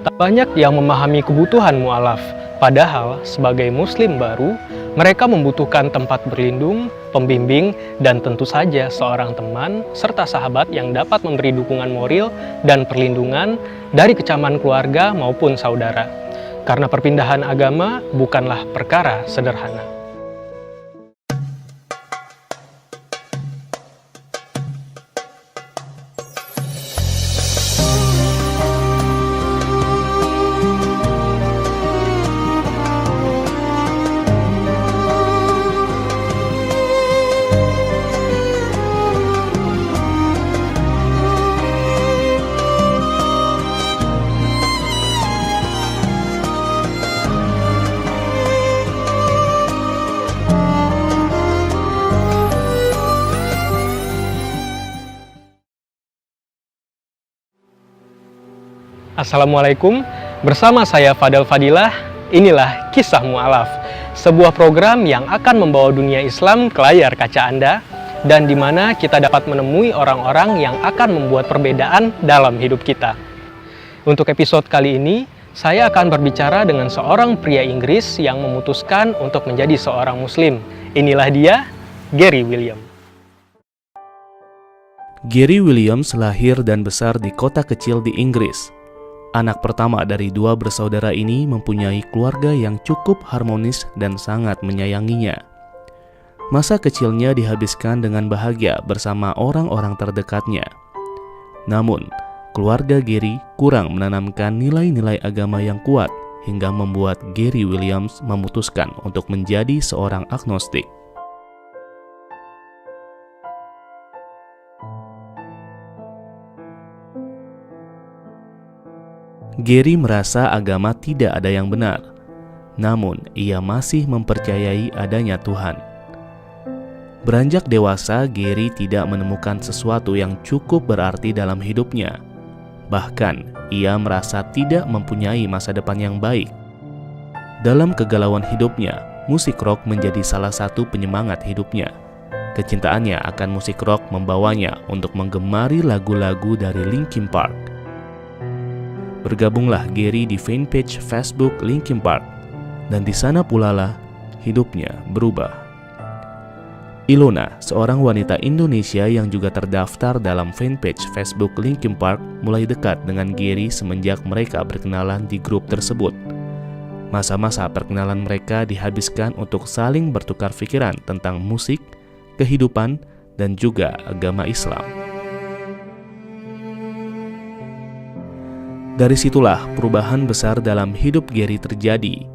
Tak banyak yang memahami kebutuhan mu'alaf, padahal sebagai muslim baru, mereka membutuhkan tempat berlindung, pembimbing, dan tentu saja seorang teman serta sahabat yang dapat memberi dukungan moral dan perlindungan dari kecaman keluarga maupun saudara. Karena perpindahan agama bukanlah perkara sederhana. Assalamualaikum, bersama saya Fadel Fadilah, inilah Kisah Mu'alaf, sebuah program yang akan membawa dunia Islam ke layar kaca Anda, dan di mana kita dapat menemui orang-orang yang akan membuat perbedaan dalam hidup kita. Untuk episode kali ini, saya akan berbicara dengan seorang pria Inggris yang memutuskan untuk menjadi seorang Muslim. Inilah dia, Gary Williams. Gary Williams lahir dan besar di kota kecil di Inggris. Anak pertama dari dua bersaudara ini mempunyai keluarga yang cukup harmonis dan sangat menyayanginya. Masa kecilnya dihabiskan dengan bahagia bersama orang-orang terdekatnya. Namun, keluarga Gary kurang menanamkan nilai-nilai agama yang kuat hingga membuat Gary Williams memutuskan untuk menjadi seorang agnostik. Gary merasa agama tidak ada yang benar, namun ia masih mempercayai adanya Tuhan. Beranjak dewasa, Gary tidak menemukan sesuatu yang cukup berarti dalam hidupnya. Bahkan, ia merasa tidak mempunyai masa depan yang baik. Dalam kegalauan hidupnya, musik rock menjadi salah satu penyemangat hidupnya. Kecintaannya akan musik rock membawanya untuk menggemari lagu-lagu dari Linkin Park. Bergabunglah Gary di fanpage Facebook Linkin Park, dan di sana pula lah hidupnya berubah. Ilona, seorang wanita Indonesia yang juga terdaftar dalam fanpage Facebook Linkin Park, mulai dekat dengan Gary semenjak mereka berkenalan di grup tersebut. Masa-masa perkenalan mereka dihabiskan untuk saling bertukar pikiran tentang musik, kehidupan, dan juga agama Islam. Dari situlah perubahan besar dalam hidup Gary terjadi.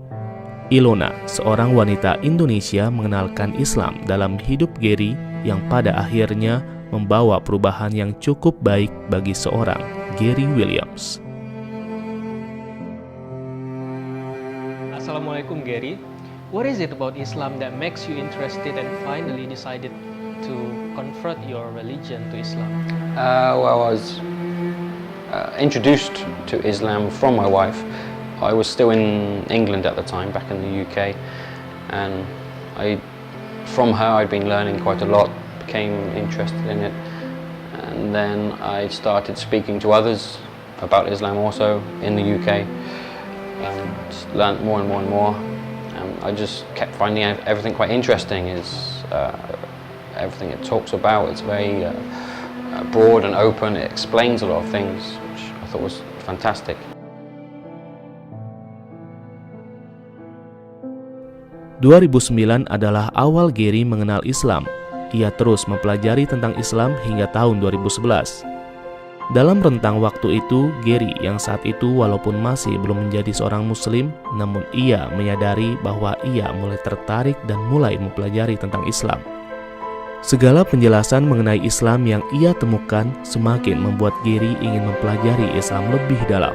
Ilona, seorang wanita Indonesia, mengenalkan Islam dalam hidup Gary yang pada akhirnya membawa perubahan yang cukup baik bagi seorang Gary Williams. Assalamualaikum Gary. What is it about Islam that makes you interested and finally decided to convert your religion to Islam? I was introduced to Islam from my wife. I was still in England at the time, back in the UK, and from her I'd been learning quite a lot, became interested in it, and then I started speaking to others about Islam also in the UK, and learned more and more and more, and I just kept finding everything quite interesting. Everything it talks about, it's very broad and open. It explains a lot of things, which I thought was fantastic. Tahun 2009 adalah awal Gary mengenal Islam. Ia terus mempelajari tentang Islam hingga tahun 2011. Dalam rentang waktu itu, Gary yang saat itu walaupun masih belum menjadi seorang Muslim, namun ia menyadari bahwa ia mulai tertarik dan mulai mempelajari tentang Islam. Segala penjelasan mengenai Islam yang ia temukan semakin membuat Gary ingin mempelajari Islam lebih dalam,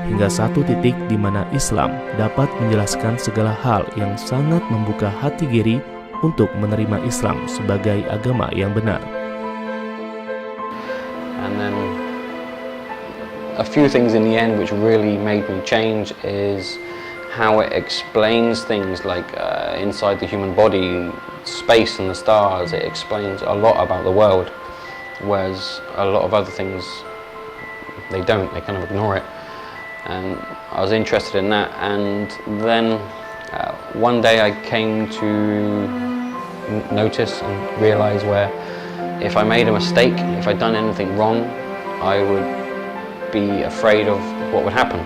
hingga satu titik di mana Islam dapat menjelaskan segala hal yang sangat membuka hati Gary untuk menerima Islam sebagai agama yang benar. And then a few things in the end which really made me change is how it explains things like inside the human body, space and the stars. It explains a lot about the world, whereas a lot of other things they don't. They kind of ignore it. and I was interested in that. And then one day I came to notice and realize where if I made a mistake, if I'd done anything wrong, I would be afraid of what would happen.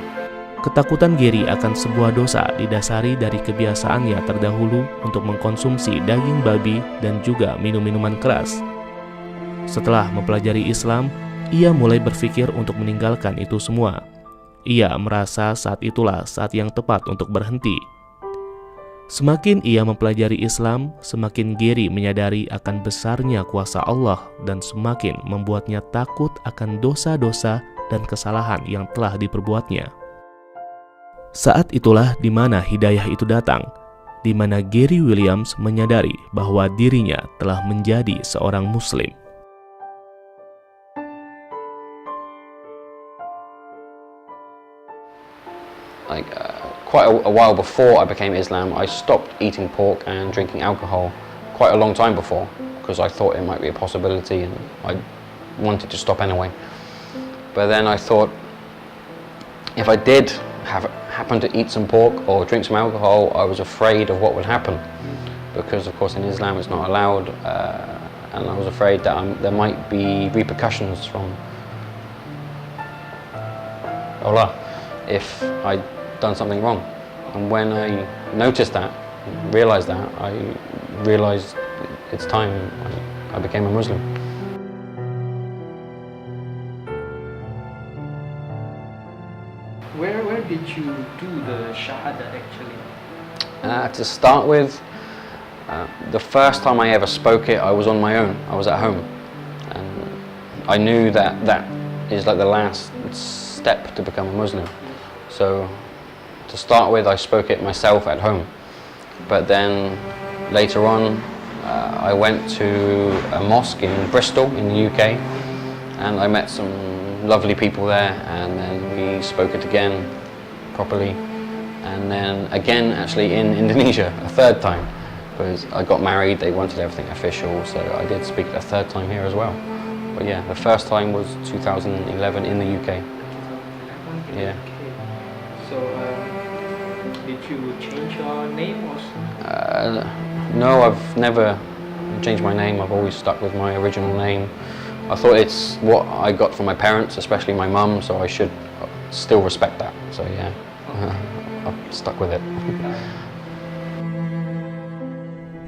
Ketakutan Gary akan sebuah dosa didasari dari kebiasaannya terdahulu untuk mengkonsumsi daging babi dan juga minum-minuman keras. Setelah mempelajari Islam, ia mulai berpikir untuk meninggalkan itu semua. Ia merasa saat itulah saat yang tepat untuk berhenti. Semakin ia mempelajari Islam, semakin Gary menyadari akan besarnya kuasa Allah dan semakin membuatnya takut akan dosa-dosa dan kesalahan yang telah diperbuatnya. Saat itulah di mana hidayah itu datang, di mana Gary Williams menyadari bahwa dirinya telah menjadi seorang Muslim. Quite a while before I became Islam, I stopped eating pork and drinking alcohol quite a long time before, because I thought it might be a possibility and I wanted to stop anyway. But then I thought, if I did happen to eat some pork or drink some alcohol, I was afraid of what would happen, because of course in Islam it's not allowed, and I was afraid that there might be repercussions from Allah if I'd done something wrong. And when I noticed that, realized that, I realized it's time I became a Muslim. Where did you do the Shahada actually? To start with, the first time I ever spoke it, I was on my own. I was at home, and I knew that is like the last step to become a Muslim. So, to start with, I spoke it myself at home. But then later on, I went to a mosque in Bristol in the UK, and I met some lovely people there, and then we spoke it again properly, and then again actually in Indonesia a third time, because I got married, they wanted everything official, so I did speak it a third time here as well. But yeah, the first time was 2011 in the UK. Yeah. So did you change your name or something? No, I've never changed my name. I've always stuck with my original name. I thought it's what I got from my parents, especially my mum, so I should still respect that. So yeah, I've stuck with it.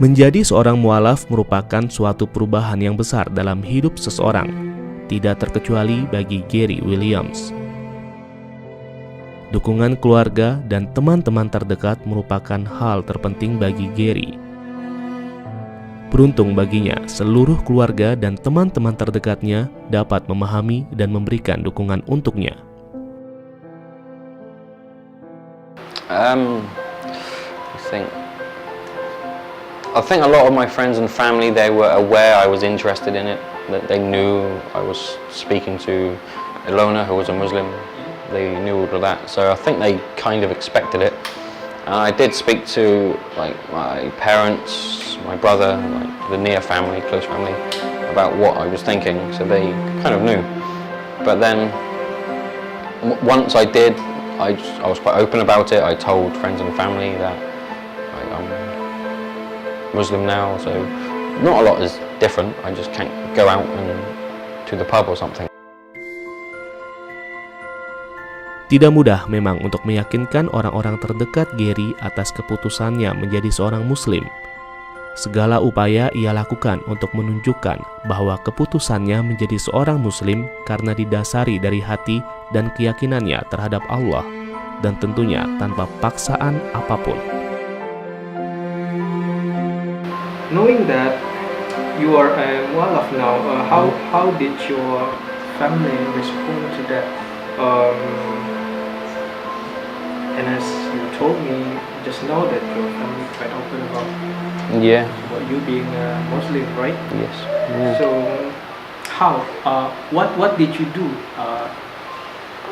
Menjadi seorang mualaf merupakan suatu perubahan yang besar dalam hidup seseorang, tidak terkecuali bagi Gary Williams. Dukungan keluarga dan teman-teman terdekat merupakan hal terpenting bagi Gary. Beruntung baginya, seluruh keluarga dan teman-teman terdekatnya dapat memahami dan memberikan dukungan untuknya. I think a lot of my friends and family, they were aware I was interested in it, that they knew I was speaking to Ilona, who was a Muslim. They knew all of that, so I think they kind of expected it. And I did speak to like my parents, my brother, like the near family, close family, about what I was thinking, so they kind of knew. But then once I did, I was quite open about it. I told friends and family that I'm Muslim now, so not a lot is different. I just can't go out and to the pub or something. Tidak mudah memang untuk meyakinkan orang-orang terdekat Gary atas keputusannya menjadi seorang Muslim. Segala upaya ia lakukan untuk menunjukkan bahwa keputusannya menjadi seorang Muslim karena didasari dari hati dan keyakinannya terhadap Allah, dan tentunya tanpa paksaan apapun. Knowing that you are a mualaf now, how did your family respond to that? And as you told me just now that your family quite open about you being a Muslim, right? Yes. Yeah. So how? What did you do?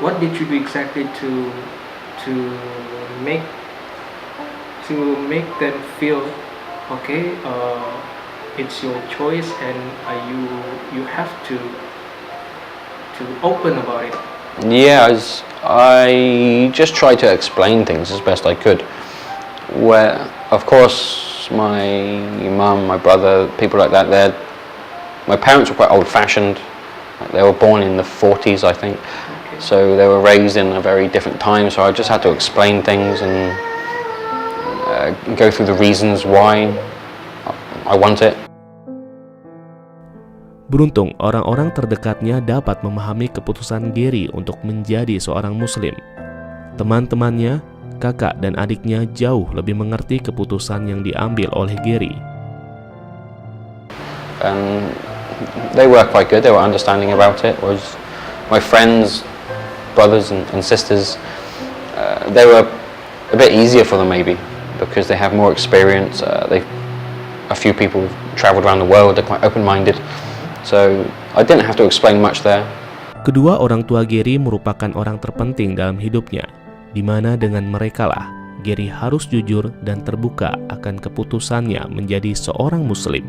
What did you do exactly to make them feel okay? It's your choice, and you have to open about it. Yeah, I just tried to explain things as best I could. Where, of course, my mum, my brother, people like that, my parents were quite old-fashioned. They were born in the 40s, I think. So they were raised in a very different time, so I just had to explain things and go through the reasons why I want it. Beruntung orang-orang terdekatnya dapat memahami keputusan Gary untuk menjadi seorang muslim. Teman-temannya, kakak dan adiknya jauh lebih mengerti keputusan yang diambil oleh Gary. And they were quite good, they were understanding about it. Was my friends, brothers and sisters, they were a bit easier for them maybe, because they have more experience. A few people traveled around the world, they're quite open-minded. So I didn't have to explain much there. Kedua orang tua Gary merupakan orang terpenting dalam hidupnya, di mana dengan merekalah Gary harus jujur dan terbuka akan keputusannya menjadi seorang muslim.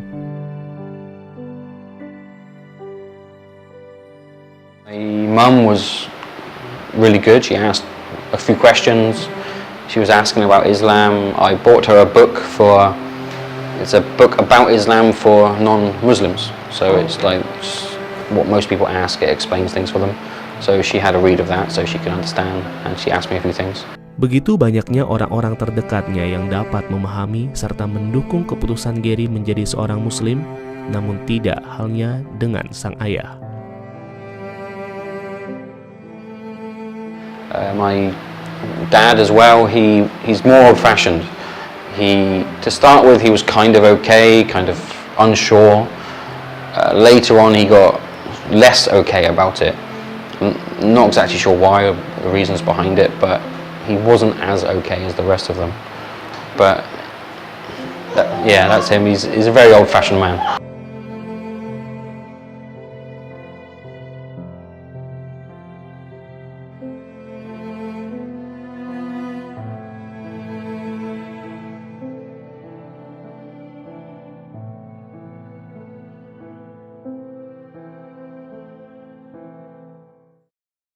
My mum was really good. She asked a few questions. She was asking about Islam. I bought her a book it's a book about Islam for non-Muslims. So it's like what most people ask, it explains things for them. So she had a read of that so she could understand, and she asked me a few things. Begitu banyaknya orang-orang terdekatnya yang dapat memahami serta mendukung keputusan Gary menjadi seorang muslim, namun tidak halnya dengan sang ayah. My dad as well, he's more old-fashioned. To start with, he was kind of okay, kind of unsure. Later on, he got less okay about it. Not exactly sure why, or the reasons behind it, but he wasn't as okay as the rest of them. But yeah, that's him. He's a very old-fashioned man.